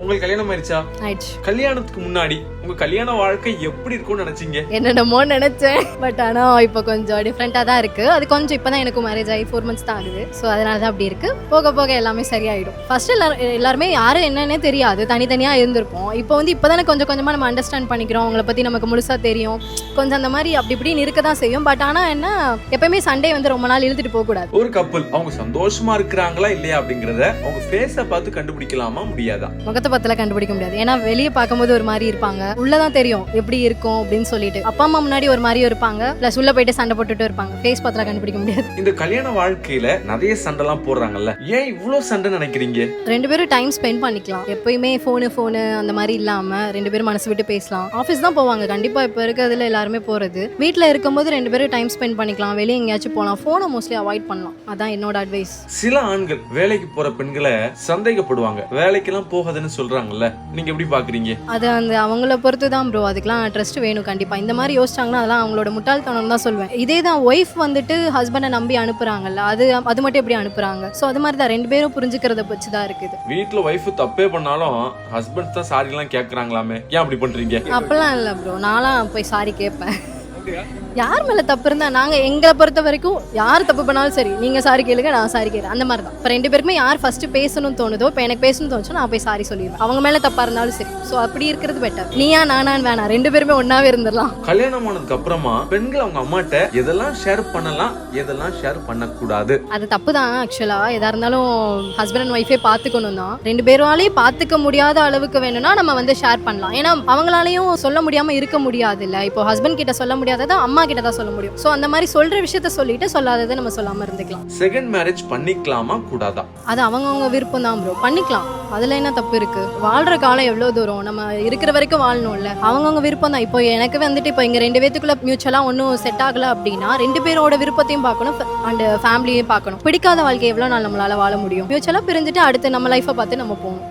உங்களுக்கு கல்யாணம் ஆயிடுச்சா? ஆயிடுச்சு. கல்யாணத்துக்கு முன்னாடி உங்க கல்யாண வாழ்க்கை எப்படி இருக்கும்னு நினைச்சீங்க? என்னென்னமோ நினைச்சேன், பட் ஆனா இப்போ கொஞ்சம் டிஃப்ரெண்டா தான் இருக்கு. அது கொஞ்சம் இப்பதான் எனக்கு மேரேஜ் ஆகி 4 months தான் ஆகுது. ஸோ அதனால தான் அப்படி இருக்கு. போக போக எல்லாமே சரியாயிடும். ஃபர்ஸ்ட் எல்லாருமே யாரும் என்னன்னே தெரியாது, தனித்தனியா இருந்திருப்போம். இப்போ இப்பதானே கொஞ்சம் கொஞ்சமா நம்ம அண்டர்ஸ்டாண்ட் பண்ணிக்கிறோம், அவங்கள பத்தி நமக்கு முழுசா தெரியும். கொஞ்சம் அந்த மாதிரி அப்படி இப்படின்னு இருக்க தான் செய்யும். பட் ஆனா என்ன, எப்பயுமே சண்டே ரொம்ப நாள் இழுத்துட்டு போக கூடாது. ஒரு கப்பல் அவங்க சந்தோஷமா இருக்கிறாங்களா இல்லையா அப்படிங்கறத அவங்க ஃபேஸ பார்த்து கண்டுபிடிக்கலாமா முடியாதா? முகத்தை பத்தில கண்டுபிடிக்க முடியாது. ஏன்னா வெளியே பார்க்கும்போது ஒரு மாதிரி இருப்பாங்க, உள்ளதான் தெரியும் எப்படி இருக்கும் அப்படின்னு சொல்லிட்டு. அப்பா அம்மா முன்னாடி ஒரு மாதிரியும் இருப்பாங்க, பிளஸ் உள்ள போயிட்டு சண்டை போட்டுட்டு இருப்பாங்க. ஃபேஸ் பத்தில கண்டுபிடிக்க முடியாது. இந்த கல்யாண வாழ்க்கையில நிறைய சண்டைலாம் போடுறாங்கல்ல, ஏன் இவ்வளவு சண்டை நினைக்கிறீங்க? ரெண்டு பேரும் டைம் ஸ்பெண்ட் பண்ணிக்கலாம். எப்பயுமே போனு அந்த மாதிரி இல்லாம ரெண்டு பேரும் மனசு விட்டு பேசலாம். ஆஃபீஸ் தான் போவாங்க கண்டிப்பா, இப்ப இருக்கிறதுல எல்லாருமே போறது. வீட்டுல இருக்கும்போது ரெண்டு பேரும் டைம் ஸ்பெண்ட் பண்ணிக்கலாம், வெளியே எங்கேயாச்சும் போகலாம். போனை மோஸ்ட்லி அவாய்ட் பண்ணலாம். அதான் என்னோட அட்வைஸ். சில ஆண்கள் வேலைக்கு போற பெண்களை சந்தேகப்படுவாங்க, வேலைக்கெல்லாம் போகாதுன்னு சொல்றாங்கல்ல, நீங்க எப்படி பாக்குறீங்க? அது அவங்கள பொறுத்து தான் ப்ரோ. அதுக்கெல்லாம் ட்ரஸ்ட் வேணும் கண்டிப்பா. இந்த மாதிரி யோசிச்சாங்கன்னா அதெல்லாம் அவங்களோட முட்டாள்தனம் தான் சொல்லுவேன். இதே தான் ஒய்ஃப் ஹஸ்பண்டை நம்பி அனுப்புறாங்கல்ல, அது மட்டும் எப்படி அனுப்புறாங்க? ஸோ அது மாதிரி தான் ரெண்டு பேரும் புரிஞ்சுக்கிறத வச்சு தான் இருக்குது. வீட்டுல ஒய்ஃப் தப்பே பண்ணாலும் ஹஸ்பண்ட் தான் சாரி எல்லாம் கேக்குறாங்களாமே, ஏன் அப்படி பண்றீங்க? அப்பெல்லாம் இல்ல ப்ரோ, நான்லாம் போய் சாரி கேட்பேன். யார் மேல தப்பு இருந்தா, நாங்க எங்களை பொறுத்த வரைக்கும் யார் தப்பு பண்ணாலும் சரி, நீங்க சாரி கேளுங்க, நான் சாரி கேட்கறேன், அந்த மாதிரி தான். இப்போ ரெண்டு பேருக்குமே யார் ஃபர்ஸ்ட் பேசணும்னு தோணுதோ, இப்போ எனக்கு பேசணும்னு தோணுச்சோ நான் போய் சாரி சொல்லிடுவேன். அவங்க மேல தப்பா இருந்தாலும் சரி. ஸோ அப்படி இருக்கிறது பெட்டர். நீயா நானான்னு வேணாம், ரெண்டு பேருமே ஒன்னாவே இருந்துடலாம். கல்யாணம் ஆனதுக்கு அப்புறமா பெண்கள் அவங்க அம்மாட்ட எதெல்லாம் ஷேர் பண்ணலாம், எதெல்லாம் ஷேர் பண்ணக்கூடாது? அது தப்பு தான் ஆக்சுவலா. எதா இருந்தாலும் ஹஸ்பண்ட் அண்ட் ஒய்ஃபே பாத்துக்கணும் தான். ரெண்டு பேராலையும் பாத்துக்க முடியாத அளவுக்கு வேணும்னா நம்ம ஷேர் பண்ணலாம். ஏன்னா அவங்களாலையும் சொல்ல முடியாம இருக்க முடியாது இல்ல. இப்போ ஹஸ்பண்ட் கிட்ட சொல்ல முடியாததை அம்மா கிட்ட தான் சொல்ல முடியும். சோ அந்த மாதிரி சொல்ற விஷயத்த சொல்லிட்டு சொல்லாததை நம்ம சொல்லாம இருந்துக்கலாம். செகண்ட் மேரேஜ் பண்ணிக்கலாமா கூடாதா? அது அவங்கவுங்க விருப்பம் தான் ப்ரோ, பண்ணிக்கலாம். அதுல என்ன தப்பு இருக்கு? வாழ்ற காலம் எவ்வளவு தூரம், நம்ம இருக்கிற வரைக்கும் வாழணும்ல. அவங்கவுங்க விருப்பம் தான். இப்போ எனக்கு இப்போ இங்க ரெண்டு பேத்துக்குள்ள மியூச்சுவலா ஒன்னும் செட் ஆகல அப்படின்னா ரெண்டு பேரோட விருப்பத்தையும் பார்க்கணும் அண்ட் ஃபேமிலியையும் பார்க்கணும். பிடிக்காத வாழ்க்கை எவ்வளவு நாள் நம்மளால வாழ முடியும்? மியூச்சுவலா பிரிஞ்சுட்டு அடுத்து நம்ம லைஃபை பார்த்து நம்ம போகணும்.